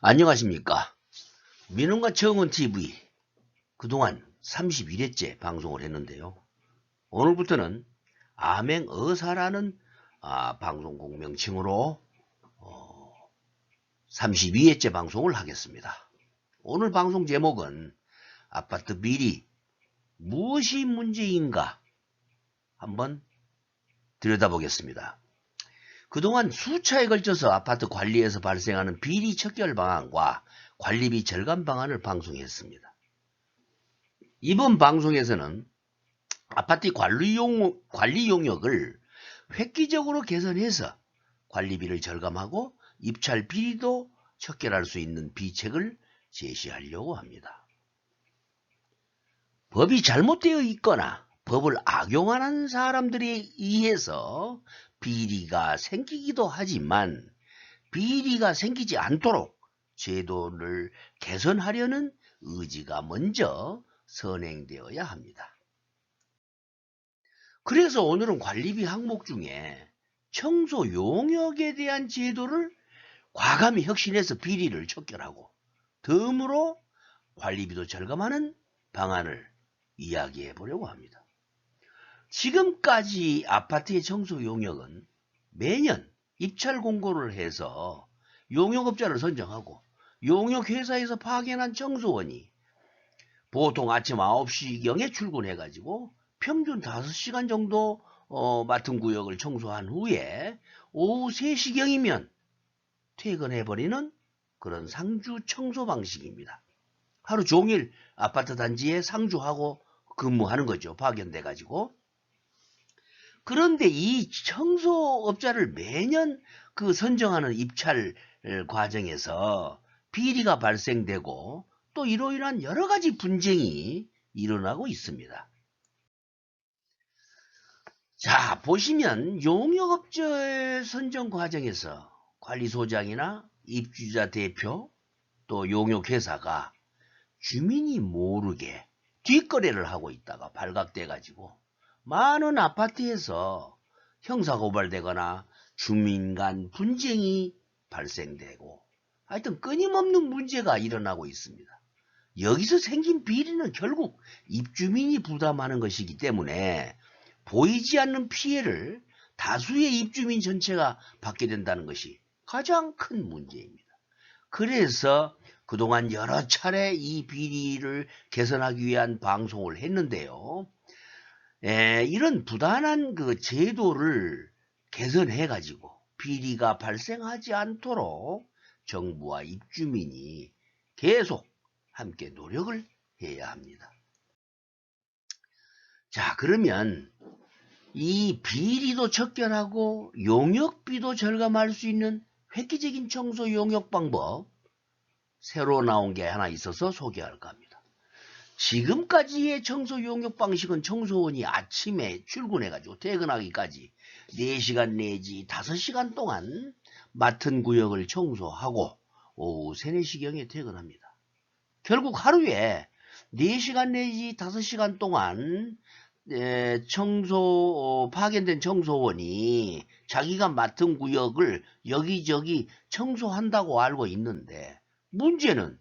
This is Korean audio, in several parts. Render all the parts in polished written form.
안녕하십니까. 민원과 청원TV 그동안 31회째 방송을 했는데요. 오늘부터는 암행어사라는 방송국 명칭으로 32회째 방송을 하겠습니다. 오늘 방송 제목은 아파트 비리 무엇이 문제인가 한번 들여다보겠습니다. 그동안 수차에 걸쳐서 아파트 관리에서 발생하는 비리 척결 방안과 관리비 절감 방안을 방송했습니다. 이번 방송에서는 아파트 관리 용역을 획기적으로 개선해서 관리비를 절감하고 입찰 비리도 척결할 수 있는 비책을 제시하려고 합니다. 법이 잘못되어 있거나 법을 악용하는 사람들에 의해서 비리가 생기기도 하지만 비리가 생기지 않도록 제도를 개선하려는 의지가 먼저 선행되어야 합니다. 그래서 오늘은 관리비 항목 중에 청소 용역에 대한 제도를 과감히 혁신해서 비리를 척결하고 덤으로 관리비도 절감하는 방안을 이야기해 보려고 합니다. 지금까지 아파트의 청소 용역은 매년 입찰 공고를 해서 용역업자를 선정하고 용역회사에서 파견한 청소원이 보통 아침 9시경에 출근해가지고 평균 5시간 정도 맡은 구역을 청소한 후에 오후 3시경이면 퇴근해버리는 그런 상주 청소 방식입니다. 하루 종일 아파트 단지에 상주하고 근무하는 거죠. 파견돼가지고. 그런데 이 청소업자를 매년 그 선정하는 입찰 과정에서 비리가 발생되고 또 이로 인한 여러 가지 분쟁이 일어나고 있습니다. 자, 보시면 용역업자의 선정 과정에서 관리소장이나 입주자 대표 또 용역회사가 주민이 모르게 뒷거래를 하고 있다가 발각돼 가지고 많은 아파트에서 형사고발되거나 주민 간 분쟁이 발생되고 하여튼 끊임없는 문제가 일어나고 있습니다. 여기서 생긴 비리는 결국 입주민이 부담하는 것이기 때문에 보이지 않는 피해를 다수의 입주민 전체가 받게 된다는 것이 가장 큰 문제입니다. 그래서 그동안 여러 차례 이 비리를 개선하기 위한 방송을 했는데요. 이런 부단한 그 제도를 개선해 가지고 비리가 발생하지 않도록 정부와 입주민이 계속 함께 노력을 해야 합니다. 자, 그러면 이 비리도 척결하고 용역비도 절감할 수 있는 획기적인 청소 용역 방법 새로 나온 게 하나 있어서 소개할까 합니다. 지금까지의 청소 용역 방식은 청소원이 아침에 출근해가지고 퇴근하기까지 4시간 내지 5시간 동안 맡은 구역을 청소하고 오후 3, 4시경에 퇴근합니다. 결국 하루에 4시간 내지 5시간 동안 파견된 청소원이 자기가 맡은 구역을 여기저기 청소한다고 알고 있는데 문제는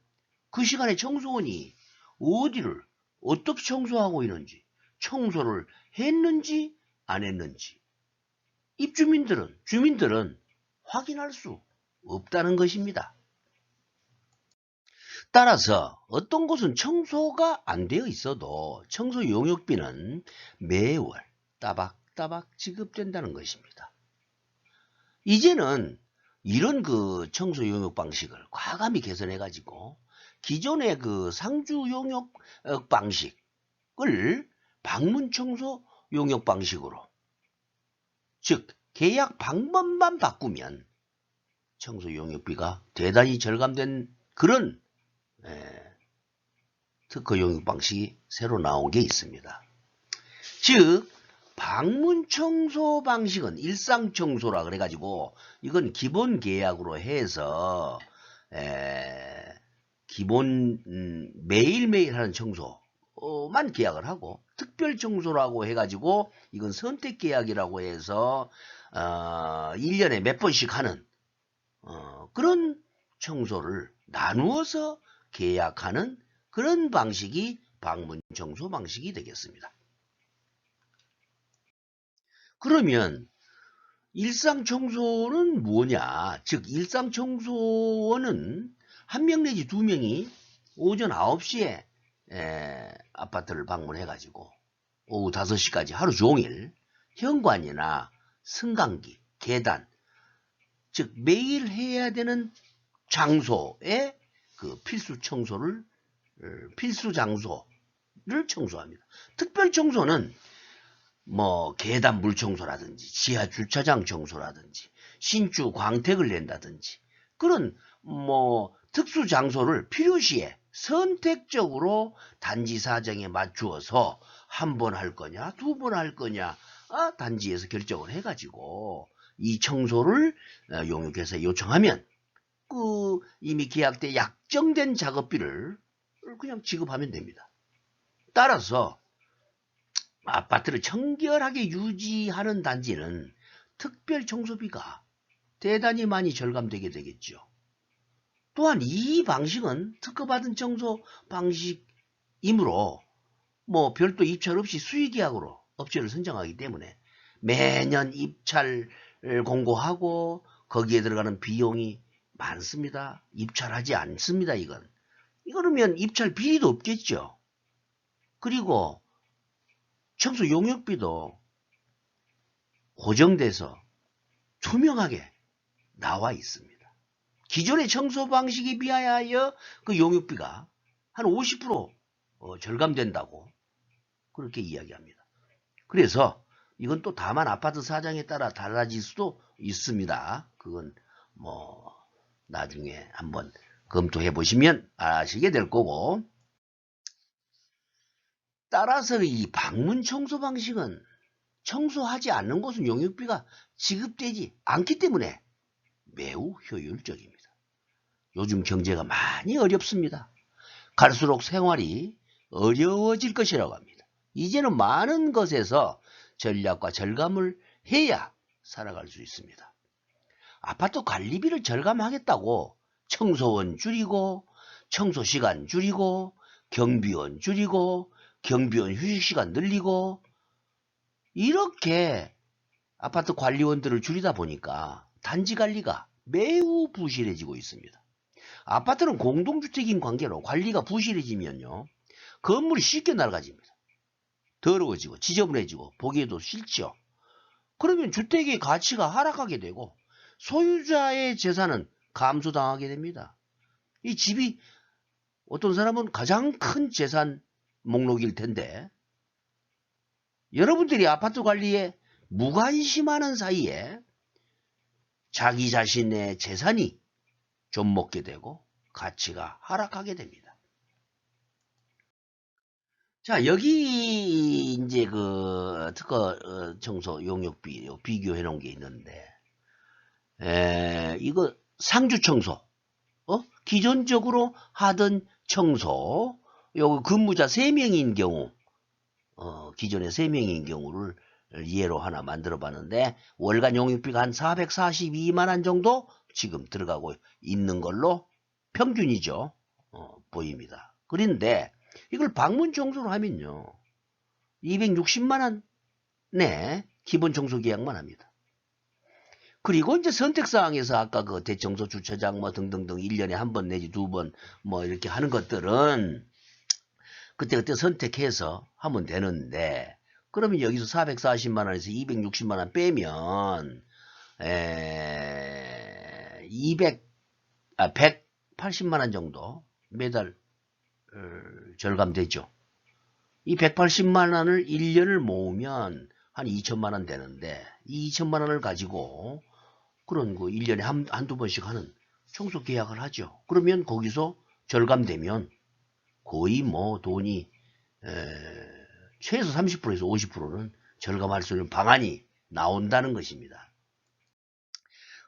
그 시간에 청소원이 어디를 어떻게 청소하고 있는지 청소를 했는지 안 했는지 주민들은 확인할 수 없다는 것입니다. 따라서 어떤 곳은 청소가 안 되어 있어도 청소 용역비는 매월 따박따박 지급된다는 것입니다. 이제는 이런 그 청소 용역 방식을 과감히 개선해 가지고 기존의 그 상주 용역 방식을 방문 청소 용역 방식으로, 즉 계약 방법만 바꾸면 청소 용역비가 대단히 절감된 그런 특허 용역 방식이 새로 나온 게 있습니다. 즉 방문 청소 방식은 일상 청소라 그래가지고 이건 기본 계약으로 해서 기본 매일매일 하는 청소만 계약을 하고 특별 청소라고 해가지고 이건 선택 계약이라고 해서 1년에 몇 번씩 하는 그런 청소를 나누어서 계약하는 그런 방식이 방문 청소 방식이 되겠습니다. 그러면 일상 청소는 뭐냐? 즉 일상 청소원은 한 명 내지 두 명이 오전 9시에 아파트를 방문해 가지고 오후 5시까지 하루 종일 현관이나 승강기, 계단, 즉 매일 해야 되는 장소에 그 필수 장소를 청소합니다. 특별 청소는 뭐 계단 물 청소라든지 지하 주차장 청소라든지 신주 광택을 낸다든지 그런 뭐 특수 장소를 필요시에 선택적으로 단지 사정에 맞추어서 한 번 할 거냐 두 번 할 거냐 단지에서 결정을 해가지고 이 청소를 용역회사에 요청하면 그 이미 계약 때 약정된 작업비를 그냥 지급하면 됩니다. 따라서 아파트를 청결하게 유지하는 단지는 특별 청소비가 대단히 많이 절감되게 되겠죠. 또한 이 방식은 특허받은 청소 방식이므로 뭐 별도 입찰 없이 수의계약으로 업체를 선정하기 때문에 매년 입찰을 공고하고 거기에 들어가는 비용이 많습니다. 입찰하지 않습니다. 이거는 입찰 비리도 없겠죠. 그리고 청소 용역비도 고정돼서 투명하게 나와 있습니다. 기존의 청소 방식에 비하여 그 용역비가 한 50% 절감된다고 그렇게 이야기합니다. 그래서 이건 또 다만 아파트 사정에 따라 달라질 수도 있습니다. 그건 뭐 나중에 한번 검토해 보시면 아시게 될 거고, 따라서 이 방문 청소 방식은 청소하지 않는 곳은 용역비가 지급되지 않기 때문에 매우 효율적입니다. 요즘 경제가 많이 어렵습니다. 갈수록 생활이 어려워질 것이라고 합니다. 이제는 많은 것에서 전략과 절감을 해야 살아갈 수 있습니다. 아파트 관리비를 절감하겠다고 청소원 줄이고 청소시간 줄이고 경비원 줄이고 경비원 휴식시간 늘리고 이렇게 아파트 관리원들을 줄이다 보니까 단지 관리가 매우 부실해지고 있습니다. 아파트는 공동주택인 관계로 관리가 부실해지면요, 건물이 쉽게 낡아집니다. 더러워지고 지저분해지고 보기에도 싫죠. 그러면 주택의 가치가 하락하게 되고 소유자의 재산은 감소당하게 됩니다. 이 집이 어떤 사람은 가장 큰 재산 목록일 텐데 여러분들이 아파트 관리에 무관심하는 사이에 자기 자신의 재산이 좀먹게 되고 가치가 하락하게 됩니다. 자, 여기 이제 그 특허 청소 용역비 비교해 놓은 게 있는데, 이거 상주 청소, 기존적으로 하던 청소, 요거 근무자 3명인 경우, 기존에 3명인 경우를 예로 하나 만들어 봤는데, 월간 용역비가 한 442만 원 정도 지금 들어가고 있는 걸로 평균이죠. 보입니다. 그런데 이걸 방문 청소로 하면요, 260만 원에 기본 청소 계약만 합니다. 그리고 이제 선택사항에서 아까 그 대청소 주차장 뭐 등등등 1년에 한 번 내지 2번 뭐 이렇게 하는 것들은 그때그때 선택해서 하면 되는데, 그러면 여기서 440만 원에서 260만 원 빼면 180만 원 정도 매달 절감되죠. 이 180만 원을 1년을 모으면 한 2천만 원 되는데, 이 2천만 원을 가지고 그런 거 1년에 한두 번씩 하는 청소 계약을 하죠. 그러면 거기서 절감되면 거의 뭐 돈이 최소 30%에서 50%는 절감할 수 있는 방안이 나온다는 것입니다.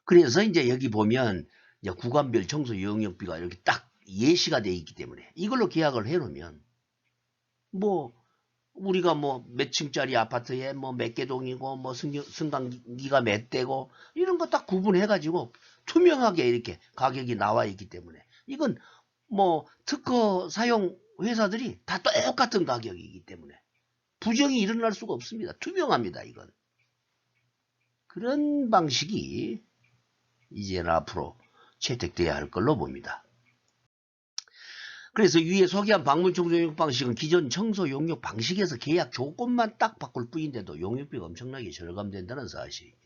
그래서 이제 여기 보면 이제 구간별 청소 용역비가 이렇게 딱 예시가 되어 있기 때문에 이걸로 계약을 해놓으면 뭐 우리가 뭐 몇 층짜리 아파트에 뭐 몇 개 동이고 뭐 승강기가 몇 대고 이런 거 딱 구분해가지고 투명하게 이렇게 가격이 나와 있기 때문에 이건 뭐 특허 사용 회사들이 다 똑같은 가격이기 때문에 부정이 일어날 수가 없습니다. 투명합니다. 이건. 그런 방식이 이제는 앞으로 채택돼야 할 걸로 봅니다. 그래서 위에 소개한 방문 청소 용역 방식은 기존 청소 용역 방식에서 계약 조건만 딱 바꿀 뿐인데도 용역비가 엄청나게 절감된다는 사실입니다.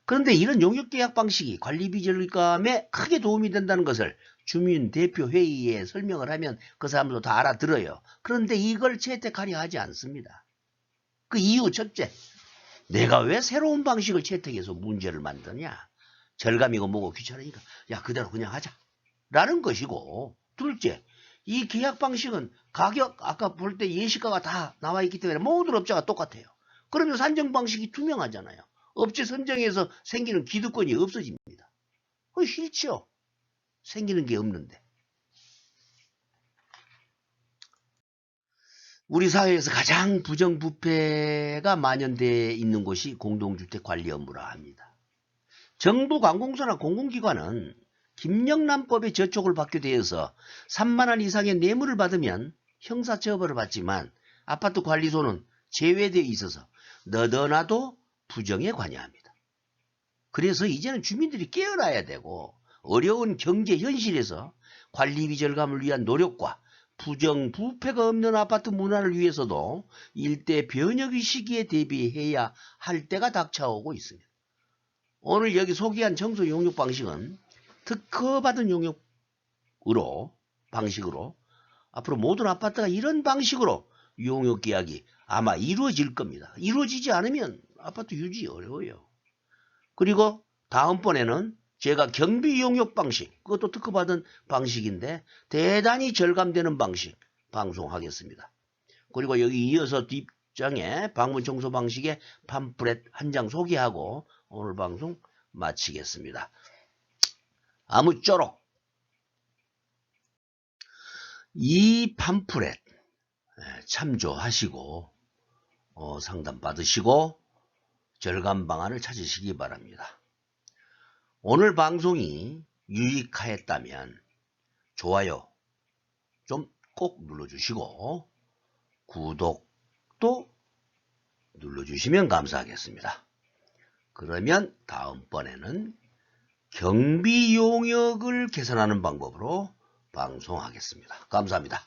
그런데 이런 용역 계약 방식이 관리비 절감에 크게 도움이 된다는 것을 주민 대표 회의에 설명을 하면 그 사람도 다 알아들어요. 그런데 이걸 채택하려 하지 않습니다. 그 이유 첫째, 내가 왜 새로운 방식을 채택해서 문제를 만드냐? 절감이고 뭐고 귀찮으니까 야 그대로 그냥 하자 라는 것이고, 둘째, 이 계약 방식은 가격 아까 볼 때 예시가가 다 나와 있기 때문에 모든 업자가 똑같아요. 그러면 산정 방식이 투명하잖아요. 업체 선정에서 생기는 기득권이 없어집니다. 그거 싫죠. 생기는 게 없는데. 우리 사회에서 가장 부정부패가 만연되어 있는 곳이 공동주택 관리 업무라 합니다. 정부 관공서나 공공기관은 김영란법에 저촉을 받게 되어서 3만 원 이상의 뇌물을 받으면 형사처벌을 받지만 아파트 관리소는 제외되어 있어서 너도나도 부정에 관여합니다. 그래서 이제는 주민들이 깨어나야 되고 어려운 경제 현실에서 관리비 절감을 위한 노력과 부정, 부패가 없는 아파트 문화를 위해서도 일대 변혁의 시기에 대비해야 할 때가 닥쳐오고 있습니다. 오늘 여기 소개한 청소 용역 방식은 특허받은 방식으로 앞으로 모든 아파트가 이런 방식으로 용역 계약이 아마 이루어질 겁니다. 이루어지지 않으면 아파트 유지 어려워요. 그리고 다음번에는 제가 경비 용역 방식, 그것도 특허받은 방식인데 대단히 절감되는 방식 방송하겠습니다. 그리고 여기 이어서 뒷장에 방문 청소 방식의 팜플렛 한 장 소개하고 오늘 방송 마치겠습니다. 아무쪼록 이 팜플렛 참조하시고 상담 받으시고 절감 방안을 찾으시기 바랍니다. 오늘 방송이 유익하였다면 좋아요 좀 꼭 눌러주시고 구독도 눌러주시면 감사하겠습니다. 그러면 다음번에는 경비 용역을 개선하는 방법으로 방송하겠습니다. 감사합니다.